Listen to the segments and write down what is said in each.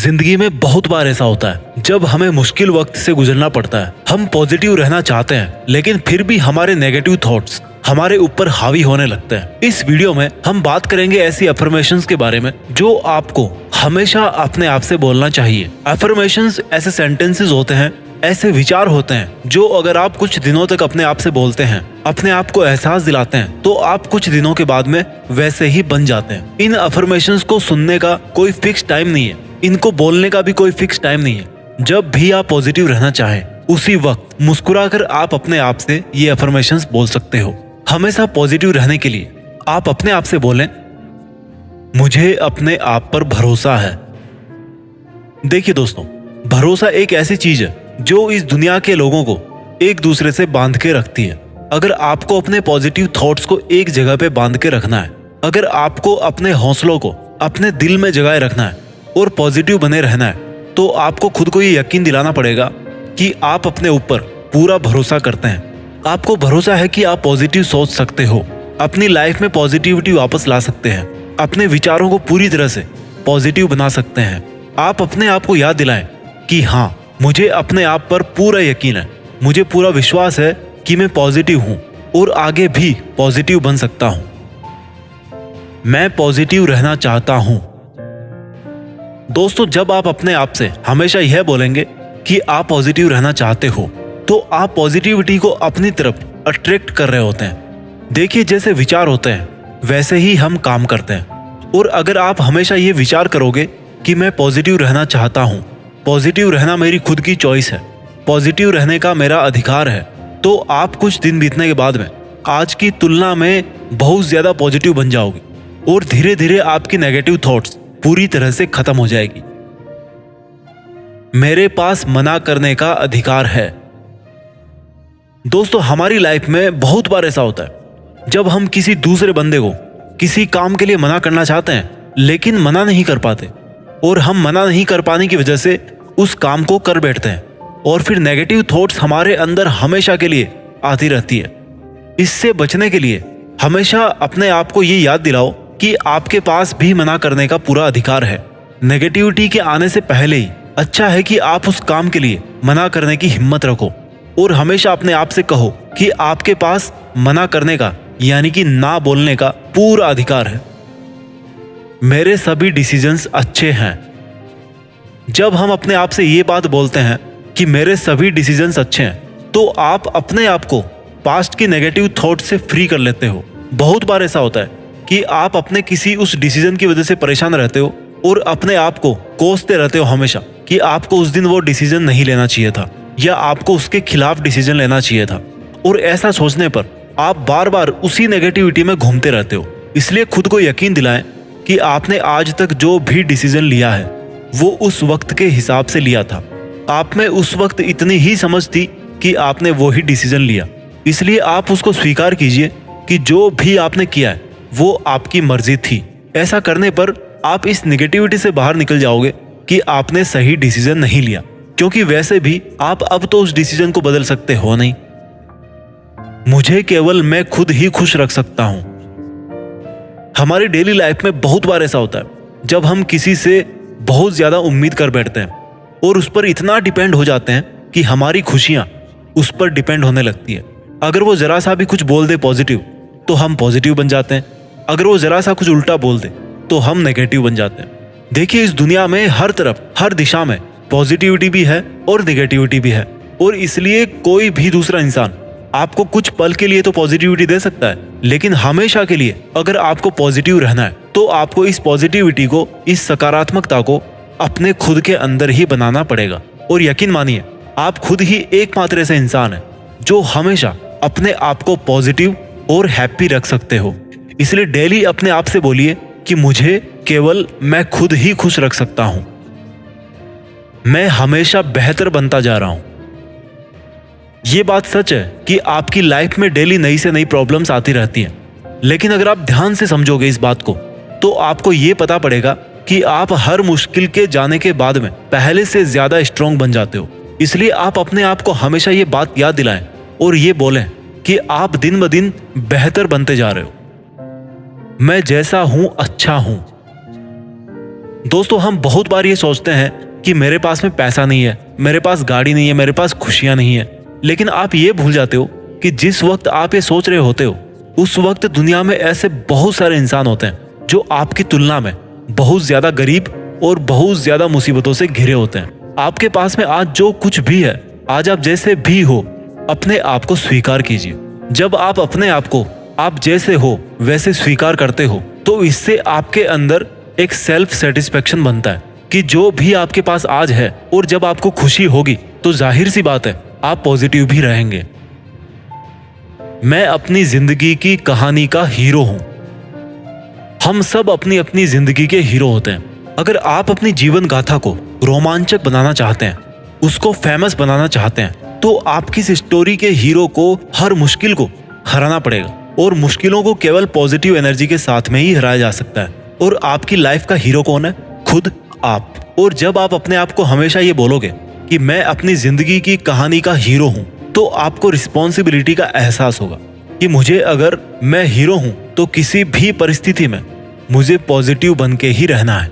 जिंदगी में बहुत बार ऐसा होता है जब हमें मुश्किल वक्त से गुजरना पड़ता है। हम पॉजिटिव रहना चाहते हैं लेकिन फिर भी हमारे नेगेटिव थॉट्स हमारे ऊपर हावी होने लगते हैं। इस वीडियो में हम बात करेंगे ऐसी अफर्मेशंस के बारे में जो आपको हमेशा अपने आप से बोलना चाहिए। अफर्मेशंस ऐसे सेंटेंसेस होते हैं, ऐसे विचार होते हैं जो अगर आप कुछ दिनों तक अपने आप से बोलते हैं, अपने आप को एहसास दिलाते हैं, तो आप कुछ दिनों के बाद में वैसे ही बन जाते हैं। इन अफर्मेशंस को सुनने का कोई फिक्स टाइम नहीं है, इनको बोलने का भी कोई फिक्स टाइम नहीं है। जब भी आप पॉजिटिव रहना चाहें उसी वक्त मुस्कुराकर आप अपने आप से ये अफर्मेशंस बोल सकते हो। हमेशा पॉजिटिव रहने के लिए आप अपने आप से बोलें, मुझे अपने आप पर भरोसा है। देखिए दोस्तों, भरोसा एक ऐसी चीज है जो इस दुनिया के लोगों को एक दूसरे से बांध के रखती है। अगर आपको अपने पॉजिटिव थॉट्स को एक जगह पे बांध के रखना है, अगर आपको अपने हौसलों को अपने दिल में जगाए रखना है और पॉजिटिव बने रहना है, तो आपको खुद को ये यकीन दिलाना पड़ेगा कि आप अपने ऊपर पूरा भरोसा करते हैं। आपको भरोसा है कि आप पॉजिटिव सोच सकते हो, अपनी लाइफ में पॉजिटिविटी वापस ला सकते हैं, अपने विचारों को पूरी तरह से पॉजिटिव बना सकते हैं। आप अपने आप को याद दिलाएं कि हाँ, मुझे अपने आप पर पूरा यकीन है, मुझे पूरा विश्वास है कि मैं पॉजिटिव हूं और आगे भी पॉजिटिव बन सकता हूं। मैं पॉजिटिव रहना चाहता हूं। दोस्तों, जब आप अपने आप से हमेशा यह बोलेंगे कि आप पॉजिटिव रहना चाहते हो, तो आप पॉजिटिविटी को अपनी तरफ अट्रैक्ट कर रहे होते हैं। देखिए, जैसे विचार होते हैं वैसे ही हम काम करते हैं। और अगर आप हमेशा ये विचार करोगे कि मैं पॉजिटिव रहना चाहता हूं, पॉजिटिव रहना मेरी खुद की चॉइस है, पॉजिटिव रहने का मेरा अधिकार है, तो आप कुछ दिन बीतने के बाद में आज की तुलना में बहुत ज्यादा पॉजिटिव बन जाओगे और धीरे धीरे आपकी नेगेटिव थॉट्स पूरी तरह से खत्म हो जाएगी। मेरे पास मना करने का अधिकार है। दोस्तों, हमारी लाइफ में बहुत बार ऐसा होता है जब हम किसी दूसरे बंदे को किसी काम के लिए मना करना चाहते हैं लेकिन मना नहीं कर पाते, और हम मना नहीं कर पाने की वजह से उस काम को कर बैठते हैं और फिर नेगेटिव थॉट्स हमारे अंदर हमेशा के लिए आती रहती है। इससे बचने के लिए हमेशा अपने आप को ये याद दिलाओ कि आपके पास भी मना करने का पूरा अधिकार है। नेगेटिविटी के आने से पहले ही अच्छा है कि आप उस काम के लिए मना करने की हिम्मत रखो और हमेशा अपने आप से कहो कि आपके पास मना करने का यानी कि ना बोलने का पूरा अधिकार है। मेरे सभी डिसीजंस अच्छे हैं। जब हम अपने आप से ये बात बोलते हैं कि मेरे सभी डिसीजंस अच्छे हैं, तो आप अपने आप को पास्ट की नेगेटिव थॉट से फ्री कर लेते हो। बहुत बार ऐसा होता है कि आप अपने किसी उस डिसीजन की वजह से परेशान रहते हो और अपने आप को कोसते रहते हो हमेशा कि आपको उस दिन वो डिसीजन नहीं लेना चाहिए था या आपको उसके खिलाफ डिसीजन लेना चाहिए था। और ऐसा सोचने पर आप बार बार उसी नेगेटिविटी में घूमते रहते हो। इसलिए खुद को यकीन दिलाएं कि आपने आज तक जो भी डिसीजन लिया है वो उस वक्त के हिसाब से लिया था। आप में उस वक्त इतनी ही समझ थी कि आपने वो ही डिसीजन लिया, इसलिए आप उसको स्वीकार कीजिए कि जो भी आपने किया है वो आपकी मर्जी थी। ऐसा करने पर आप इस नेगेटिविटी से बाहर निकल जाओगे कि आपने सही डिसीजन नहीं लिया, क्योंकि वैसे भी आप अब तो उस डिसीजन को बदल सकते हो नहीं। मुझे केवल मैं खुद ही खुश रख सकता हूं। हमारी डेली लाइफ में बहुत बार ऐसा होता है जब हम किसी से बहुत ज्यादा उम्मीद कर बैठते हैं और उस पर इतना डिपेंड हो जाते हैं कि हमारी खुशियां उस पर डिपेंड होने लगती है। अगर वो जरा सा भी कुछ बोल दे पॉजिटिव, तो हम पॉजिटिव बन जाते हैं। अगर वो जरा सा कुछ उल्टा बोल दे तो हम नेगेटिव बन जाते हैं। देखिए, इस दुनिया में हर तरफ हर दिशा में पॉजिटिविटी भी है और नेगेटिविटी भी है, और इसलिए कोई भी दूसरा इंसान आपको कुछ पल के लिए तो पॉजिटिविटी दे सकता है, लेकिन हमेशा के लिए अगर आपको पॉजिटिव रहना है तो आपको इस पॉजिटिविटी को, इस सकारात्मकता को अपने खुद के अंदर ही बनाना पड़ेगा। और यकीन मानिए, आप खुद ही एकमात्र ऐसे इंसान हैं जो हमेशा अपने आप को पॉजिटिव और हैप्पी रख सकते हो। इसलिए डेली अपने आप से बोलिए कि मुझे केवल मैं खुद ही खुश रख सकता हूं। मैं हमेशा बेहतर बनता जा रहा हूं। ये बात सच है कि आपकी लाइफ में डेली नई से नई प्रॉब्लम्स आती रहती हैं, लेकिन अगर आप ध्यान से समझोगे इस बात को, तो आपको ये पता पड़ेगा कि आप हर मुश्किल के जाने के बाद में पहले से ज्यादा स्ट्रांग बन जाते हो। इसलिए आप अपने आप को हमेशा ये बात याद दिलाएं और ये बोलें कि आप दिन ब दिन बेहतर बनते जा रहे हो। मैं जैसा हूं अच्छा हूं। दोस्तों, हम बहुत बार ये सोचते हैं कि मेरे पास में पैसा नहीं है, मेरे पास गाड़ी नहीं है, मेरे पास खुशियां नहीं है। लेकिन आप ये भूल जाते हो कि जिस वक्त आप ये सोच रहे होते हो उस वक्त दुनिया में ऐसे बहुत सारे इंसान होते हैं जो आपकी तुलना में बहुत ज्यादा गरीब और बहुत ज्यादा मुसीबतों से घिरे होते हैं। आपके पास में आज जो कुछ भी है, आज आप जैसे भी हो, अपने आप को स्वीकार कीजिए। जब आप अपने आप को आप जैसे हो वैसे स्वीकार करते हो तो इससे आपके अंदर एक सेल्फ सेटिस्फेक्शन बनता है कि जो भी आपके पास आज है, और जब आपको खुशी होगी तो जाहिर सी बात है आप पॉजिटिव भी रहेंगे। मैं अपनी जिंदगी की कहानी का हीरो हूं। हम सब अपनी अपनी जिंदगी के हीरो होते हैं। अगर आप अपनी जीवन गाथा को रोमांचक बनाना चाहते हैं, उसको फेमस बनाना चाहते हैं, तो आपकी इस स्टोरी के हीरो को हर मुश्किल को हराना पड़ेगा। और मुश्किलों को केवल पॉजिटिव एनर्जी के साथ में ही हराया जा सकता है। और आपकी लाइफ का हीरो कौन है? खुद आप। और जब आप अपने आप को हमेशा ये बोलोगे कि मैं अपनी जिंदगी की कहानी का हीरो हूं, तो आपको रिस्पॉन्सिबिलिटी का एहसास होगा कि मुझे, अगर मैं हीरो हूं तो किसी भी परिस्थिति में मुझे पॉजिटिव बन के ही रहना है।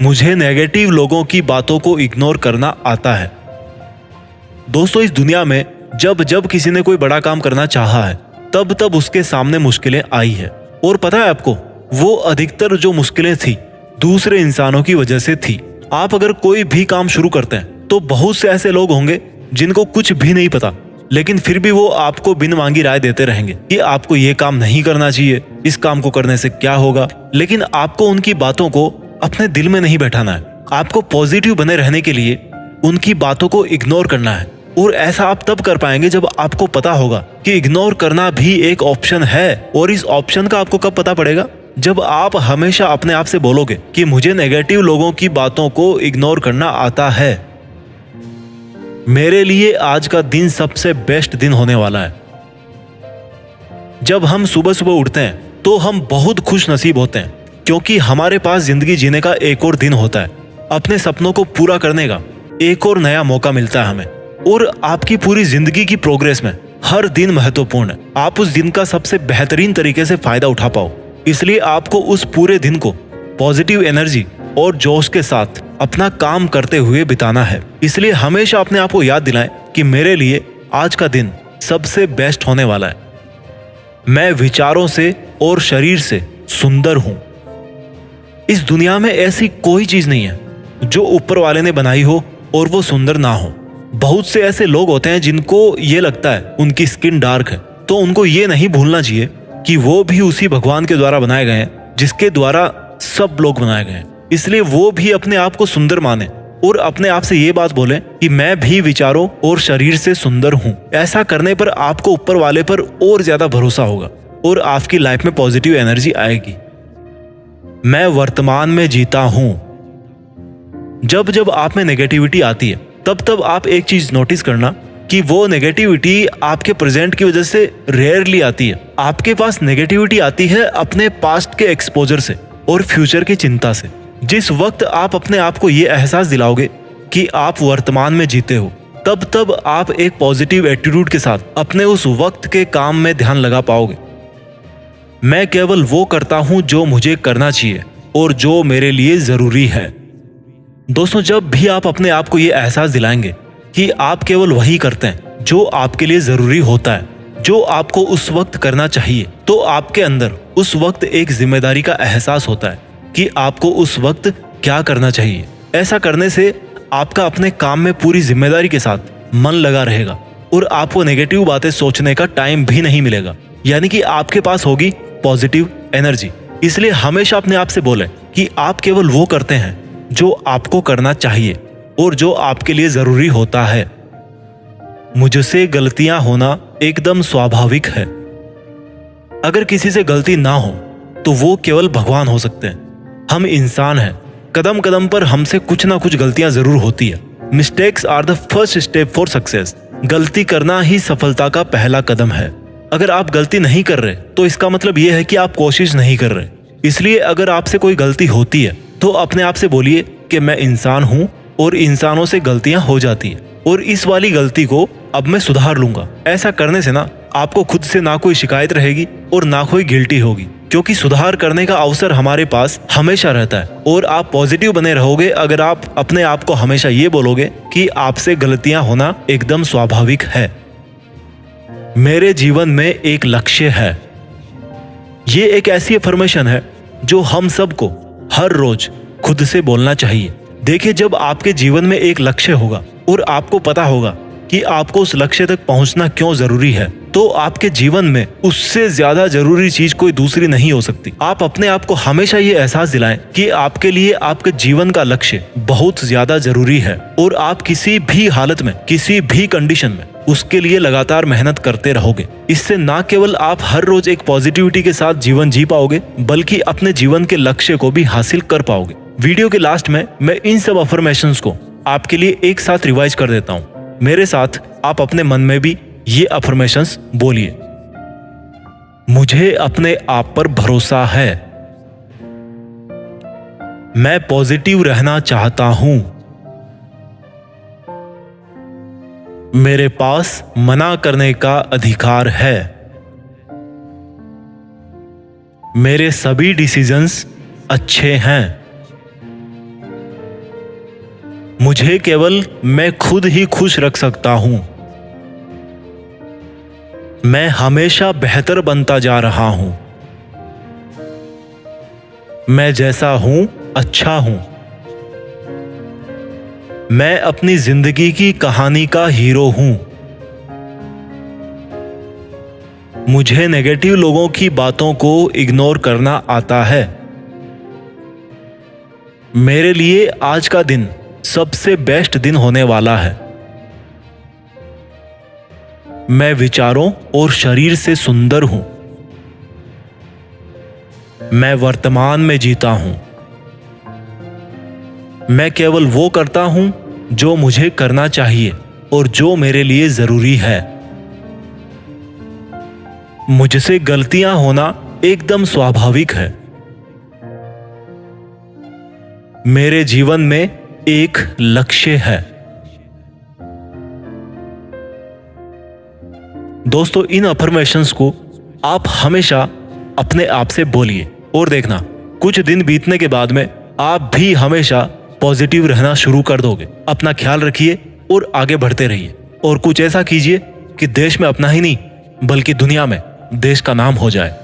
मुझे नेगेटिव लोगों की बातों को इग्नोर करना आता है। दोस्तों, इस दुनिया में जब जब किसी ने कोई बड़ा काम करना चाहा है, तब तब उसके सामने मुश्किलें आई है। और पता है आपको, वो अधिकतर जो मुश्किलें थी दूसरे इंसानों की वजह से थी। आप अगर कोई भी काम शुरू करते हैं तो बहुत से ऐसे लोग होंगे जिनको कुछ भी नहीं पता, लेकिन फिर भी वो आपको बिन मांगी राय देते रहेंगे कि आपको ये काम नहीं करना चाहिए, इस काम को करने से क्या होगा। लेकिन आपको उनकी बातों को अपने दिल में नहीं बैठाना है। आपको पॉजिटिव बने रहने के लिए उनकी बातों को इग्नोर करना है। और ऐसा आप तब कर पाएंगे जब आपको पता होगा कि इग्नोर करना भी एक ऑप्शन है। और इस ऑप्शन का आपको कब पता पड़ेगा? जब आप हमेशा अपने आप से बोलोगे कि मुझे नेगेटिव लोगों की बातों को इग्नोर करना आता है। मेरे लिए आज का दिन सबसे बेस्ट दिन होने वाला है। जब हम सुबह सुबह उठते हैं तो हम बहुत खुश नसीब होते हैं, क्योंकि हमारे पास जिंदगी जीने का एक और दिन होता है। अपने सपनों को पूरा करने का एक और नया मौका मिलता है हमें। और आपकी पूरी जिंदगी की प्रोग्रेस में हर दिन महत्वपूर्ण है। आप उस दिन का सबसे बेहतरीन तरीके से फायदा उठा पाओ, इसलिए आपको उस पूरे दिन को पॉजिटिव एनर्जी और जोश के साथ अपना काम करते हुए बिताना है। इसलिए हमेशा अपने आप को याद दिलाएं कि मेरे लिए आज का दिन सबसे बेस्ट होने वाला है। मैं विचारों से और शरीर से सुंदर हूं। इस दुनिया में ऐसी कोई चीज नहीं है जो ऊपर वाले ने बनाई हो और वो सुंदर ना हो। बहुत से ऐसे लोग होते हैं जिनको ये लगता है उनकी स्किन डार्क है, तो उनको ये नहीं भूलना चाहिए कि वो भी उसी भगवान के द्वारा बनाए गए हैं जिसके द्वारा सब लोग बनाए गए हैं। इसलिए वो भी अपने आप को सुंदर माने और अपने आप से ये बात बोले कि मैं भी विचारों और शरीर से सुंदर हूं। ऐसा करने पर आपको ऊपर वाले पर और ज्यादा भरोसा होगा और आपकी लाइफ में पॉजिटिव एनर्जी आएगी। मैं वर्तमान में जीता हूं। जब जब आप में नेगेटिविटी आती है तब तब आप एक चीज नोटिस करना कि वो नेगेटिविटी आपके प्रेजेंट की वजह से रेयरली आती है। आपके पास नेगेटिविटी आती है अपने पास्ट के एक्सपोजर से और फ्यूचर की चिंता से। जिस वक्त आप अपने आप को ये एहसास दिलाओगे कि आप वर्तमान में जीते हो, तब तब आप एक पॉजिटिव एटीट्यूड के साथ अपने उस वक्त के काम में ध्यान लगा पाओगे। मैं केवल वो करता हूं जो मुझे करना चाहिए और जो मेरे लिए जरूरी है। दोस्तों, जब भी आप अपने आप को ये एहसास दिलाएंगे कि आप केवल वही करते हैं जो आपके लिए जरूरी होता है, जो आपको उस वक्त करना चाहिए, तो आपके अंदर उस वक्त एक जिम्मेदारी का एहसास होता है कि आपको उस वक्त क्या करना चाहिए। ऐसा करने से आपका अपने काम में पूरी जिम्मेदारी के साथ मन लगा रहेगा और आपको नेगेटिव बातें सोचने का टाइम भी नहीं मिलेगा। यानी कि आपके पास होगी पॉजिटिव एनर्जी। इसलिए हमेशा अपने आप से बोलें कि आप केवल वो करते हैं जो आपको करना चाहिए और जो आपके लिए जरूरी होता है। मुझसे गलतियां होना एकदम स्वाभाविक है। अगर किसी से गलती ना हो तो वो केवल भगवान हो सकते हैं। हम इंसान हैं, कदम कदम पर हमसे कुछ ना कुछ गलतियां जरूर होती है। Mistakes are the first step for success. गलती करना ही सफलता का पहला कदम है। अगर आप गलती नहीं कर रहे तो इसका मतलब यह है कि आप कोशिश नहीं कर रहे। इसलिए अगर आपसे कोई गलती होती है तो अपने आप से बोलिए कि मैं इंसान हूं और इंसानों से गलतियां हो जाती है और इस वाली गलती को अब मैं सुधार लूंगा। ऐसा करने से ना आपको खुद से ना कोई शिकायत रहेगी और ना कोई गिल्टी होगी, क्योंकि सुधार करने का अवसर हमारे पास हमेशा रहता है। और आप पॉजिटिव बने रहोगे अगर आप अपने आप को हमेशा ये बोलोगे कि आपसे गलतियां होना एकदम स्वाभाविक है। मेरे जीवन में एक लक्ष्य है। ये एक ऐसी अफर्मेशन है जो हम सबको हर रोज खुद से बोलना चाहिए। देखिए, जब आपके जीवन में एक लक्ष्य होगा और आपको पता होगा कि आपको उस लक्ष्य तक पहुंचना क्यों जरूरी है, तो आपके जीवन में उससे ज्यादा जरूरी चीज कोई दूसरी नहीं हो सकती। आप अपने आप को हमेशा ये एहसास दिलाएं कि आपके लिए आपके जीवन का लक्ष्य बहुत ज्यादा जरूरी है और आप किसी भी हालत में, किसी भी कंडीशन में उसके लिए लगातार मेहनत करते रहोगे। इससे ना केवल आप हर रोज एक पॉजिटिविटी के साथ जीवन जी पाओगे, बल्कि अपने जीवन के लक्ष्य को भी हासिल कर पाओगे। वीडियो के लास्ट में मैं इन सब अफर्मेशंस को आपके लिए एक साथ रिवाइज कर देता हूँ। मेरे साथ आप अपने मन में भी ये अफर्मेशंस बोलिए। मुझे अपने आप पर भरोसा है। मैं पॉजिटिव रहना चाहता हूं। मेरे पास मना करने का अधिकार है। मेरे सभी डिसीजंस अच्छे हैं। मुझे केवल मैं खुद ही खुश रख सकता हूं। मैं हमेशा बेहतर बनता जा रहा हूं। मैं जैसा हूं अच्छा हूं। मैं अपनी जिंदगी की कहानी का हीरो हूं। मुझे नेगेटिव लोगों की बातों को इग्नोर करना आता है। मेरे लिए आज का दिन सबसे बेस्ट दिन होने वाला है। मैं विचारों और शरीर से सुंदर हूं। मैं वर्तमान में जीता हूं। मैं केवल वो करता हूं जो मुझे करना चाहिए और जो मेरे लिए जरूरी है। मुझसे गलतियां होना एकदम स्वाभाविक है। मेरे जीवन में एक लक्ष्य है। दोस्तों, इन अफर्मेशंस को आप हमेशा अपने आप से बोलिए और देखना, कुछ दिन बीतने के बाद में आप भी हमेशा पॉजिटिव रहना शुरू कर दोगे। अपना ख्याल रखिए और आगे बढ़ते रहिए और कुछ ऐसा कीजिए कि देश में अपना ही नहीं बल्कि दुनिया में देश का नाम हो जाए।